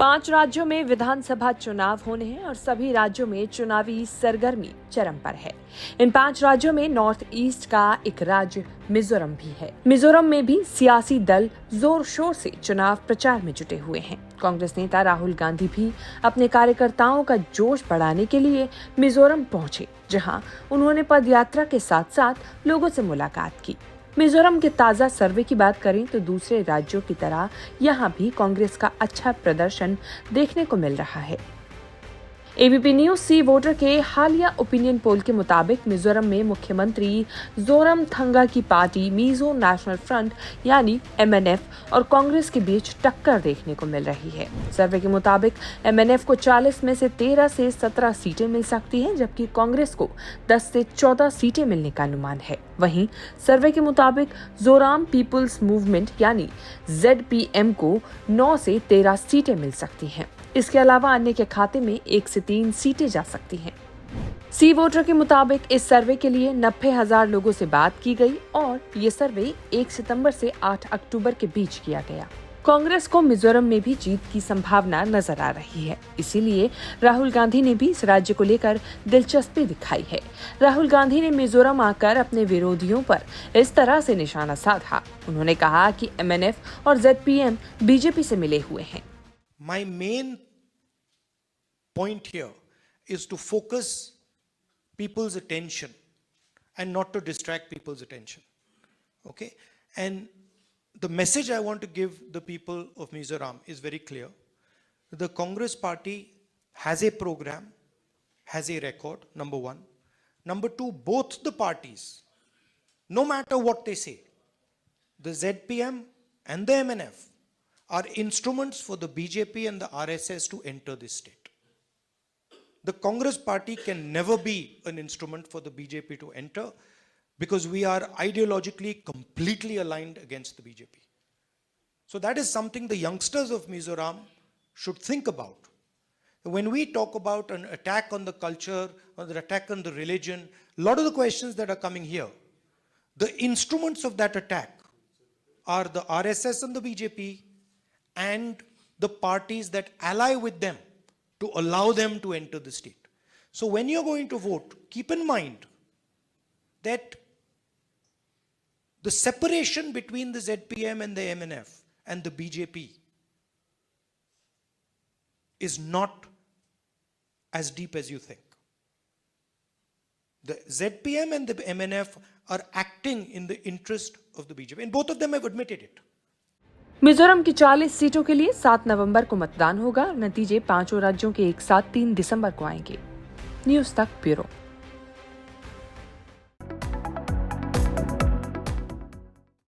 5 राज्यों में विधानसभा चुनाव होने हैं और सभी राज्यों में चुनावी सरगर्मी चरम पर है। इन 5 राज्यों में नॉर्थ ईस्ट का एक राज्य मिजोरम भी है। मिजोरम में भी सियासी दल जोर शोर से चुनाव प्रचार में जुटे हुए हैं। कांग्रेस नेता राहुल गांधी भी अपने कार्यकर्ताओं का जोश बढ़ाने के लिए मिजोरम पहुंचे, जहां उन्होंने पदयात्रा के साथ साथ लोगों से मुलाकात की। मिजोरम के ताजा सर्वे की बात करें तो दूसरे राज्यों की तरह यहां भी कांग्रेस का अच्छा प्रदर्शन देखने को मिल रहा है। एबीपी न्यूज सी वोटर के हालिया ओपिनियन पोल के मुताबिक मिजोरम में मुख्यमंत्री जोरमथंगा की पार्टी मिजो नेशनल फ्रंट यानी एमएनएफ और कांग्रेस के बीच टक्कर देखने को मिल रही है। सर्वे के मुताबिक एमएनएफ को 40 में से 13 से 17 सीटें मिल सकती हैं, जबकि कांग्रेस को 10 से 14 सीटें मिलने का अनुमान है। वहीं सर्वे के मुताबिक जोराम पीपुल्स मूवमेंट यानी ZPM को 9 से 13 सीटें मिल सकती हैं। इसके अलावा अन्य के खाते में 1 से 3 सीटें जा सकती हैं। सी वोटर के मुताबिक इस सर्वे के लिए 90,000 लोगों से बात की गई और ये सर्वे 1 सितंबर से 8 अक्टूबर के बीच किया गया। कांग्रेस को मिजोरम में भी जीत की संभावना नजर आ रही है, इसीलिए राहुल गांधी ने भी इस राज्य को लेकर दिलचस्पी दिखाई है। राहुल गांधी ने मिजोरम आकर अपने विरोधियों पर इस तरह से निशाना साधा। उन्होंने कहा कि MNF और ZPM बीजेपी से मिले हुए हैं। My main point here is to focus people's attention and not to distract people's attention. Okay? And the message I want to give the people of Mizoram is very clear. The Congress party has a program, has a record, number one. Number two, both the parties, no matter what they say, the ZPM and the MNF, are instruments for the BJP and the RSS to enter this state. The Congress party can never be an instrument for the BJP to enter because we are ideologically completely aligned against the BJP. So that is something the youngsters of Mizoram should think about. When we talk about an attack on the culture or the attack on the religion, a lot of the questions that are coming here, the instruments of that attack are the RSS and the BJP and the parties that ally with them to allow them to enter the state. So when you're going to vote, keep in mind that the separation between the ZPM and the MNF and the BJP is not as deep as you think. The ZPM and the MNF are acting in the interest of the BJP, and both of them have admitted it. Mizoram की 40 सीटों के लिए 7 नवंबर को मतदान होगा। नतीजे 5 राज्यों के एक साथ 3 दिसंबर को आएंगे। न्यूज तक ब्यूरो।